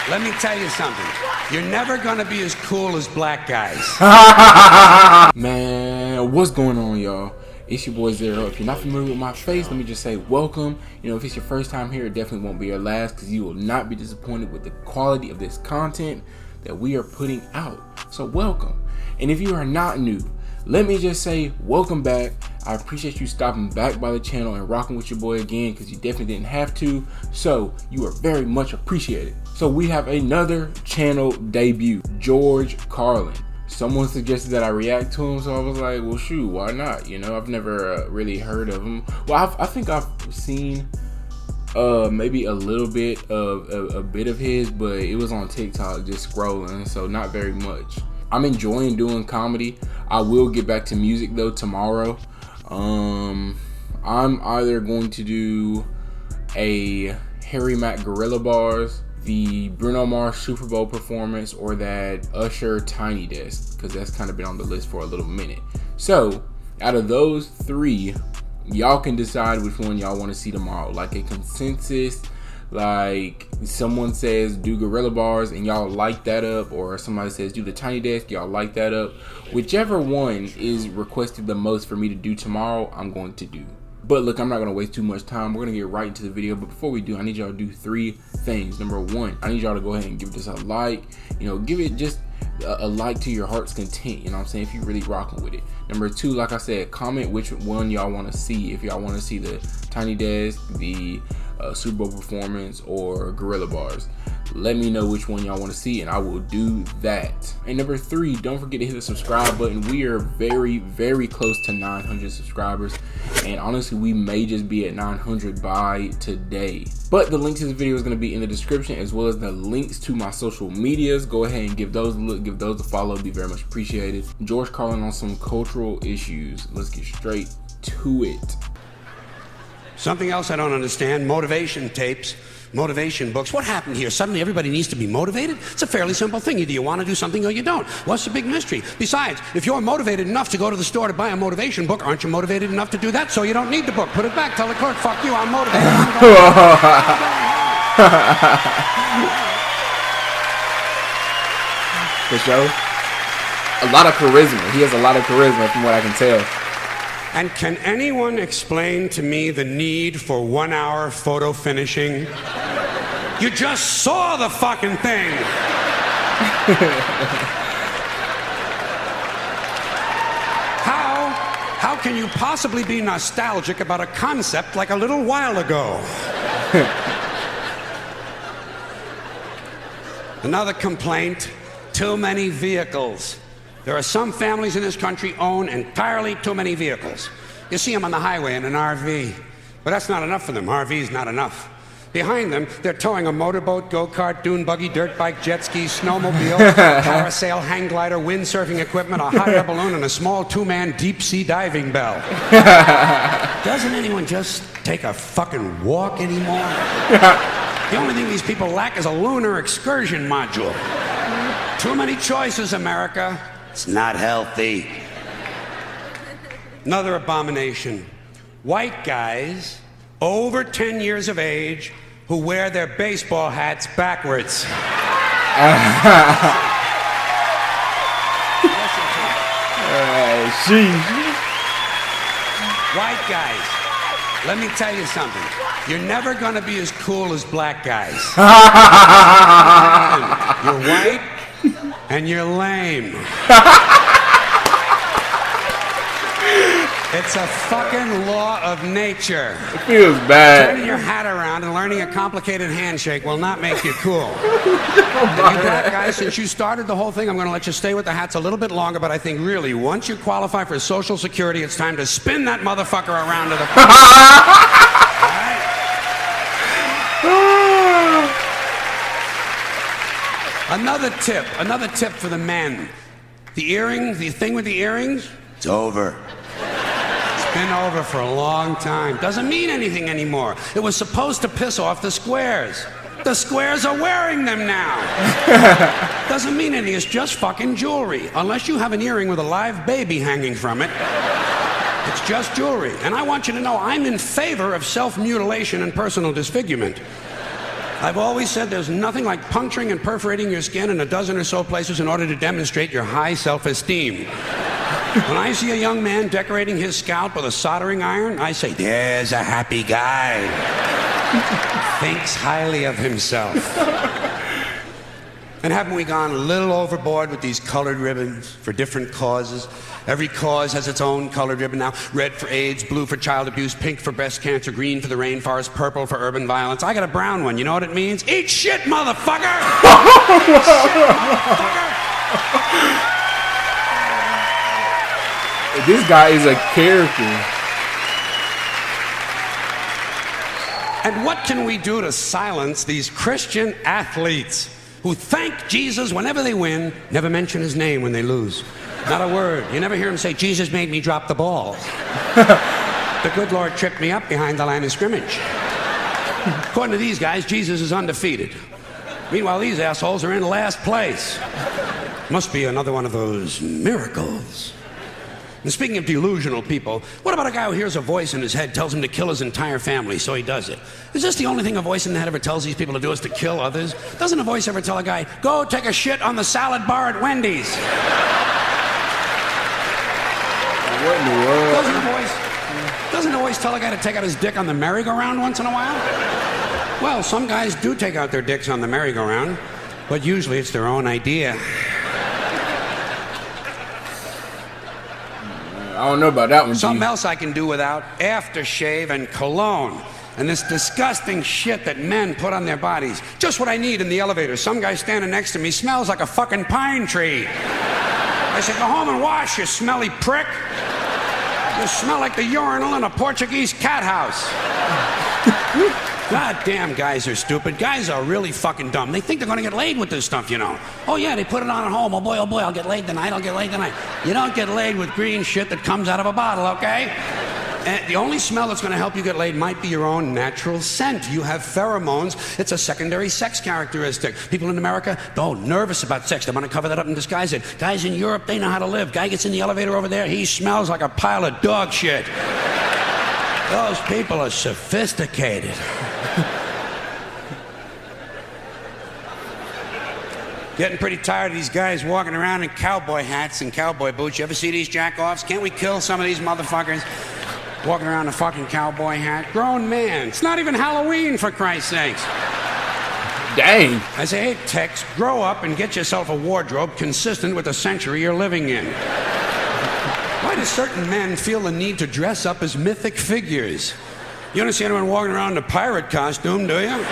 Let me tell you something. You're never gonna be as cool as black guys. Man, what's going on, y'all? It's your boy Zero. If you're not familiar with my face, let me just say welcome. You know, if it's your first time here, it definitely won't be your last, because you will not be disappointed with the quality of this content that we are putting out. So welcome. And if you are not new, let me just say welcome back. I appreciate you stopping back by the channel and rocking with your boy again, because you definitely didn't have to. So you are very much appreciated. So we have another channel debut, George Carlin. Someone suggested that I react to him, so I was like, well, shoot, why not? You know, I've never really heard of him. Well, I think I've seen maybe a little bit of a bit of his, but it was on TikTok, just scrolling, so not very much. I'm enjoying doing comedy. I will get back to music though tomorrow. I'm either going to do a Harry Mack Gorilla Bars, the Bruno Mars Super Bowl performance, or that Usher Tiny Desk, because that's kind of been on the list for a little minute. So out of those three, y'all can decide which one y'all want to see tomorrow. Like a consensus, like someone says do Gorilla Bars and y'all light that up, or somebody says do the Tiny Desk, y'all light that up. Whichever one is requested the most for me to do tomorrow, I'm going to do. But look, I'm not going to waste too much time. We're going to get right into the video. But before we do, I need y'all to do three things. Number one, I need y'all to go ahead and give this a like. You know, give it just a like to your heart's content. You know what I'm saying? If you're really rocking with it. Number two, like I said, comment which one y'all want to see. If y'all want to see the Tiny Desk, the Super Bowl performance, or Gorilla Bars, let me know which one y'all want to see and I will do that. And number three, don't forget to hit the subscribe button. We are very, very close to 900 subscribers, and honestly we may just be at 900 by today. But the link to this video is going to be in the description, as well as the links to my social medias. Go ahead and give those a look, give those a follow. It'd be very much appreciated. George Carlin on some cultural issues. Let's get straight to it. Something else I don't understand, motivation tapes, motivation books. What happened here? Suddenly everybody needs to be motivated? It's a fairly simple thing. Either you want to do something or you don't. What's the big mystery? Besides, if you're motivated enough to go to the store to buy a motivation book, aren't you motivated enough to do that? So you don't need the book. Put it back. Tell the clerk, fuck you, I'm motivated. For sure. A lot of charisma. He has a lot of charisma from what I can tell. And can anyone explain to me the need for 1 hour photo finishing? You just saw the fucking thing. How can you possibly be nostalgic about a concept like a little while ago? Another complaint, too many vehicles. There are some families in this country own entirely too many vehicles. You see them on the highway in an RV. But that's not enough for them. RV's not enough. Behind them, they're towing a motorboat, go-kart, dune buggy, dirt bike, jet ski, snowmobile, parasail, hang glider, windsurfing equipment, a hot air balloon, and a small two-man deep-sea diving bell. Doesn't anyone just take a fucking walk anymore? The only thing these people lack is a lunar excursion module. Too many choices, America. It's not healthy. Another abomination. White guys over 10 years of age who wear their baseball hats backwards. White guys, let me tell you something. You're never gonna be as cool as black guys. You're white and you're lame. It's a fucking law of nature. It feels bad. Turning your hat around and learning a complicated handshake will not make you cool. And you black guys, since you started the whole thing, I'm going to let you stay with the hats a little bit longer, but I think really, once you qualify for Social Security, it's time to spin that motherfucker around to the front. Another tip for the men. The earrings, the thing with the earrings, it's over. Been over for a long time. Doesn't mean anything anymore. It was supposed to piss off the squares. The squares are wearing them now. Doesn't mean anything. It's just fucking jewelry. Unless you have an earring with a live baby hanging from it. It's just jewelry. And I want you to know I'm in favor of self-mutilation and personal disfigurement. I've always said there's nothing like puncturing and perforating your skin in a dozen or so places in order to demonstrate your high self-esteem. When I see a young man decorating his scalp with a soldering iron, I say, there's a happy guy. Thinks highly of himself. And haven't we gone a little overboard with these colored ribbons for different causes? Every cause has its own colored ribbon now. Red for AIDS, blue for child abuse, pink for breast cancer, green for the rainforest, purple for urban violence. I got a brown one. You know what it means? Eat shit, motherfucker! Shit, motherfucker! This guy is a character. And what can we do to silence these Christian athletes who thank Jesus whenever they win, never mention his name when they lose? Not a word. You never hear him say, Jesus made me drop the ball. The good Lord tripped me up behind the line of scrimmage. According to these guys, Jesus is undefeated. Meanwhile, these assholes are in last place. Must be another one of those miracles. And speaking of delusional people, what about a guy who hears a voice in his head tells him to kill his entire family, so he does it? Is this the only thing a voice in the head ever tells these people to do is to kill others? Doesn't a voice ever tell a guy, go take a shit on the salad bar at Wendy's? What in the world? Doesn't a voice tell a guy to take out his dick on the merry-go-round once in a while? Well, some guys do take out their dicks on the merry-go-round, but usually it's their own idea. I don't know about that one. Something else I can do without aftershave and cologne and this disgusting shit that men put on their bodies. Just what I need in the elevator. Some guy standing next to me smells like a fucking pine tree. I say, go home and wash, you smelly prick. You smell like the urinal in a Portuguese cat house. Goddamn, guys are stupid. Guys are really fucking dumb. They think they're gonna get laid with this stuff, you know. Oh yeah, they put it on at home. Oh boy, I'll get laid tonight, I'll get laid tonight. You don't get laid with green shit that comes out of a bottle, okay? And the only smell that's gonna help you get laid might be your own natural scent. You have pheromones. It's a secondary sex characteristic. People in America, oh, nervous about sex. They wanna cover that up and disguise it. Guys in Europe, they know how to live. Guy gets in the elevator over there, he smells like a pile of dog shit. Those people are sophisticated. Getting pretty tired of these guys walking around in cowboy hats and cowboy boots. You ever see these jack-offs? Can't we kill some of these motherfuckers? Walking around in a fucking cowboy hat. Grown man. It's not even Halloween, for Christ's sakes. Dang. I say, hey, Tex, grow up and get yourself a wardrobe consistent with the century you're living in. Why do certain men feel the need to dress up as mythic figures? You don't see anyone walking around in a pirate costume, do you?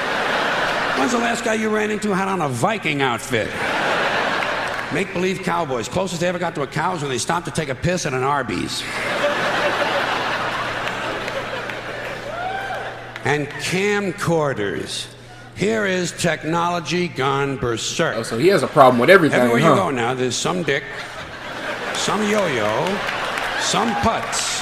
When's the last guy you ran into who had on a Viking outfit? Make-believe cowboys. Closest they ever got to a cow is when they stopped to take a piss at an Arby's. And camcorders. Here is technology gone berserk. Oh, so he has a problem with everything, Everywhere you go now, there's some dick, some yo-yo, some putz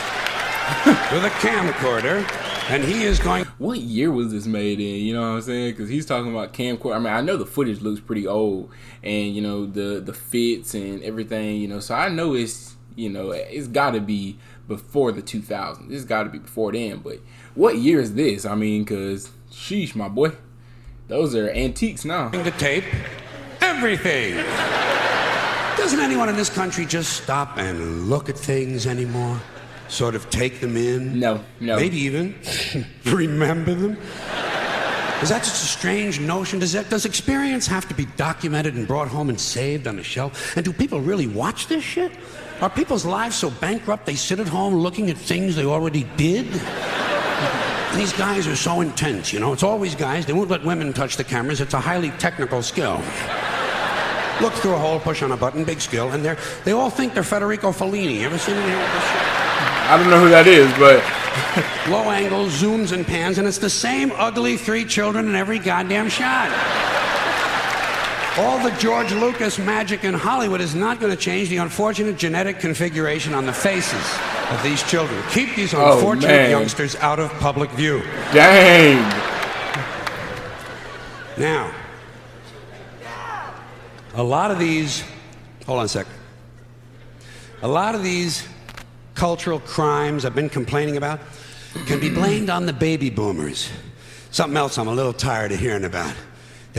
with a camcorder, and he is going... What year was this made in? You know what I'm saying? Because he's talking about camcorder. I mean, I know the footage looks pretty old, and, you know, the fits and everything, you know, so I know it's, you know, it's got to be before the 2000s. It's got to be before then, but what year is this? I mean, because, sheesh, my boy. Those are antiques now. The tape, everything. Doesn't anyone in this country just stop and look at things anymore? Sort of take them in? No. Maybe even remember them? Is that just a strange notion? Does experience have to be documented and brought home and saved on a shelf? And do people really watch this shit? Are people's lives so bankrupt they sit at home looking at things they already did? And these guys are so intense, you know. It's always guys. They won't let women touch the cameras. It's a highly technical skill. Look through a hole, push on a button, big skill. And they all think they're Federico Fellini. Ever seen any of this shit? I don't know who that is, but... Low angles, zooms and pans, and it's the same ugly 3 children in every goddamn shot. All the George Lucas magic in Hollywood is not going to change the unfortunate genetic configuration on the faces of these children. Keep these unfortunate youngsters out of public view. Dang. Now, a lot of these... Hold on a second. A lot of these cultural crimes I've been complaining about can be blamed on the baby boomers. Something else I'm a little tired of hearing about.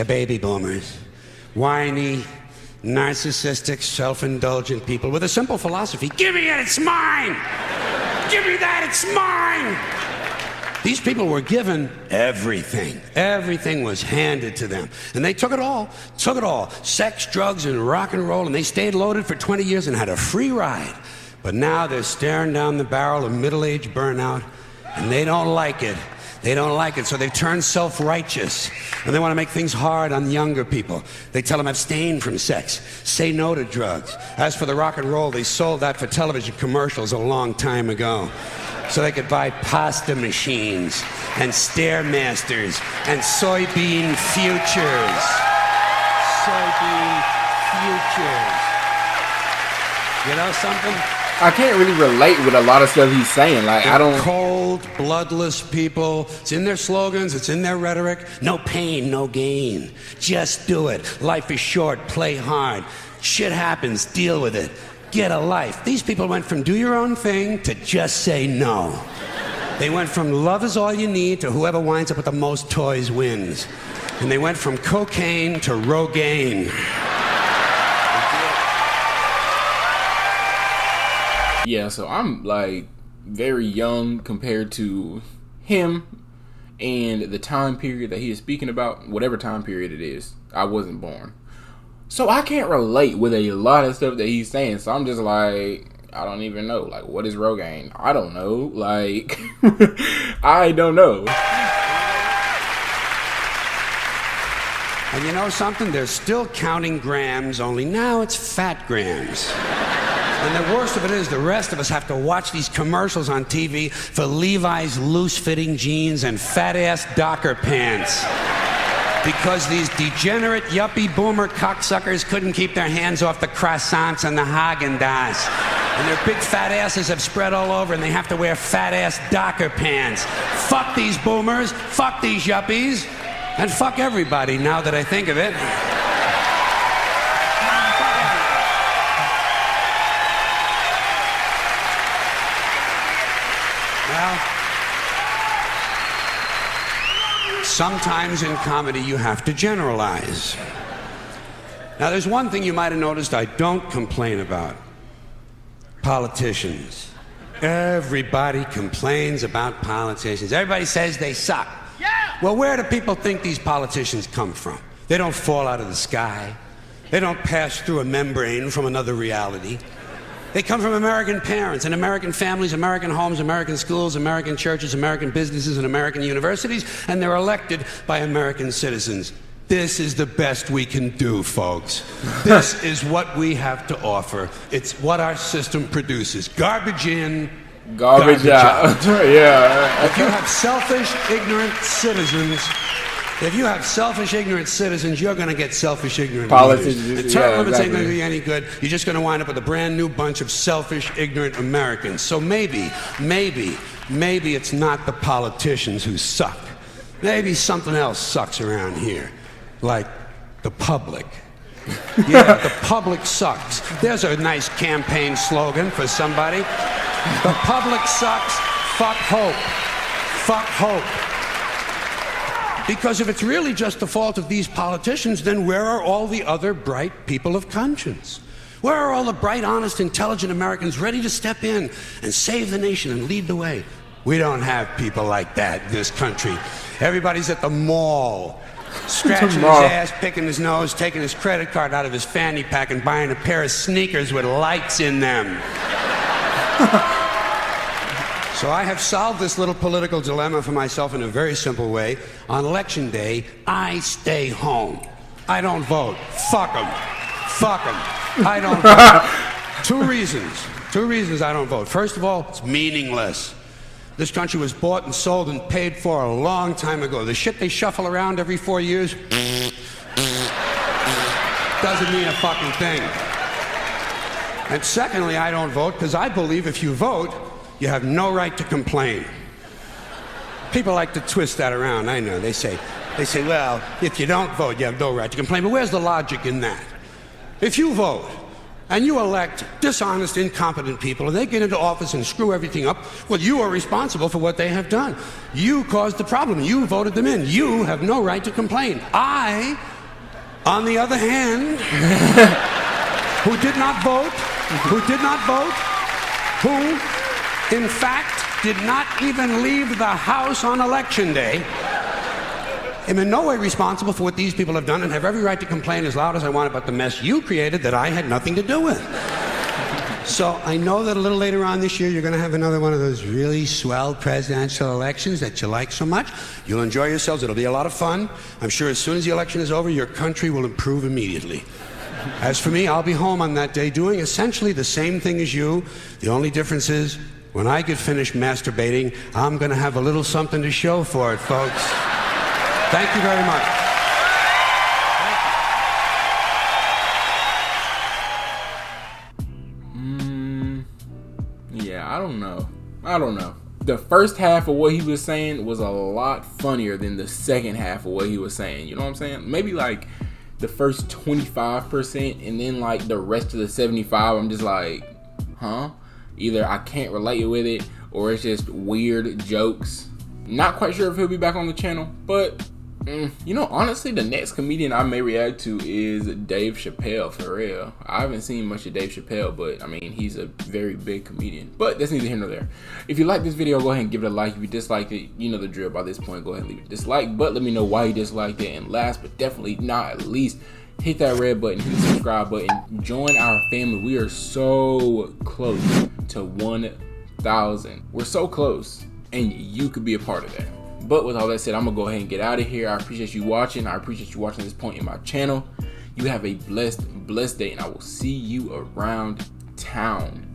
the baby boomers. Whiny, narcissistic, self-indulgent people with a simple philosophy. Give me it, it's mine! Give me that, it's mine! These people were given everything. Everything was handed to them. And they took it all. Sex, drugs, and rock and roll, and they stayed loaded for 20 years and had a free ride. But now they're staring down the barrel of middle-age burnout, and they don't like it. They don't like it, so they've turned self-righteous. And they want to make things hard on younger people. They tell them abstain from sex, say no to drugs. As for the rock and roll, they sold that for television commercials a long time ago. So they could buy pasta machines and Stairmasters and soybean futures. Soybean futures. You know something? I can't really relate with a lot of stuff he's saying. Like, I don't... Cold, bloodless people. It's in their slogans. It's in their rhetoric. No pain, no gain. Just do it. Life is short. Play hard. Shit happens. Deal with it. Get a life. These people went from do your own thing to just say no. They went from love is all you need to whoever winds up with the most toys wins. And they went from cocaine to Rogaine. Yeah, so I'm like very young compared to him and the time period that he is speaking about, whatever time period it is. I wasn't born. So I can't relate with a lot of stuff that he's saying. So I'm just like, I don't even know. Like, what is Rogaine? I don't know. Like, I don't know. And you know something? They're still counting grams, only now it's fat grams. And the worst of it is the rest of us have to watch these commercials on TV for Levi's loose-fitting jeans and fat-ass Docker pants. Because these degenerate, yuppie, boomer cocksuckers couldn't keep their hands off the croissants and the Haagen-Dazs. And their big fat asses have spread all over and they have to wear fat-ass Docker pants. Fuck these boomers, fuck these yuppies, and fuck everybody now that I think of it. Well, sometimes in comedy you have to generalize. Now there's one thing you might have noticed I don't complain about. Politicians. Everybody complains about politicians. Everybody says they suck. Yeah! Well, where do people think these politicians come from? They don't fall out of the sky. They don't pass through a membrane from another reality. They come from American parents and American families, American homes, American schools, American churches, American businesses, and American universities, and they're elected by American citizens. This is the best we can do, folks. This is what we have to offer. It's what our system produces. Garbage in, garbage out. Yeah. If you have selfish, ignorant citizens, you're going to get selfish, ignorant politicians. And tell them it's ain't going to be any good. You're just going to wind up with a brand new bunch of selfish, ignorant Americans. So maybe it's not the politicians who suck. Maybe something else sucks around here. Like the public. Yeah, the public sucks. There's a nice campaign slogan for somebody. The public sucks. Fuck hope. Fuck hope. Because if it's really just the fault of these politicians, then where are all the other bright people of conscience? Where are all the bright, honest, intelligent Americans ready to step in and save the nation and lead the way? We don't have people like that in this country. Everybody's at the mall, scratching his ass, picking his nose, taking his credit card out of his fanny pack and buying a pair of sneakers with lights in them. So I have solved this little political dilemma for myself in a very simple way. On election day, I stay home. I don't vote. Fuck them. Fuck them. I don't vote. Two reasons I don't vote. First of all, it's meaningless. This country was bought and sold and paid for a long time ago. The shit they shuffle around every 4 years doesn't mean a fucking thing. And secondly, I don't vote because I believe if you vote, you have no right to complain. People like to twist that around, I know. They say, well, if you don't vote, you have no right to complain. But where's the logic in that? If you vote, and you elect dishonest, incompetent people, and they get into office and screw everything up, well, you are responsible for what they have done. You caused the problem. You voted them in. You have no right to complain. I, on the other hand, who did not vote, who, in fact, did not even leave the house on election day, am in no way responsible for what these people have done and have every right to complain as loud as I want about the mess you created that I had nothing to do with. So I know that a little later on this year you're going to have another one of those really swell presidential elections that you like so much. You'll enjoy yourselves. It'll be a lot of fun. I'm sure as soon as the election is over, your country will improve immediately. As for me, I'll be home on that day doing essentially the same thing as you. The only difference is when I get finished masturbating, I'm going to have a little something to show for it, folks. Thank you very much. Yeah, I don't know. The first half of what he was saying was a lot funnier than the second half of what he was saying. You know what I'm saying? Maybe like the first 25%, and then like the rest of the 75, I'm just like, huh? Either I can't relate with it, or it's just weird jokes. Not quite sure if he'll be back on the channel, but you know, honestly, the next comedian I may react to is Dave Chappelle, for real. I haven't seen much of Dave Chappelle, but I mean, he's a very big comedian. But that's neither here nor there. If you like this video, go ahead and give it a like. If you disliked it, you know the drill by this point. Go ahead and leave a dislike, but let me know why you disliked it. And last but definitely not least, hit that red button, hit the subscribe button, join our family. We are so close to 1,000. We're so close, and you could be a part of that. But with all that said, I'm gonna go ahead and get out of here. I appreciate you watching. I appreciate you watching this point in my channel. You have a blessed day, and I will see you around town.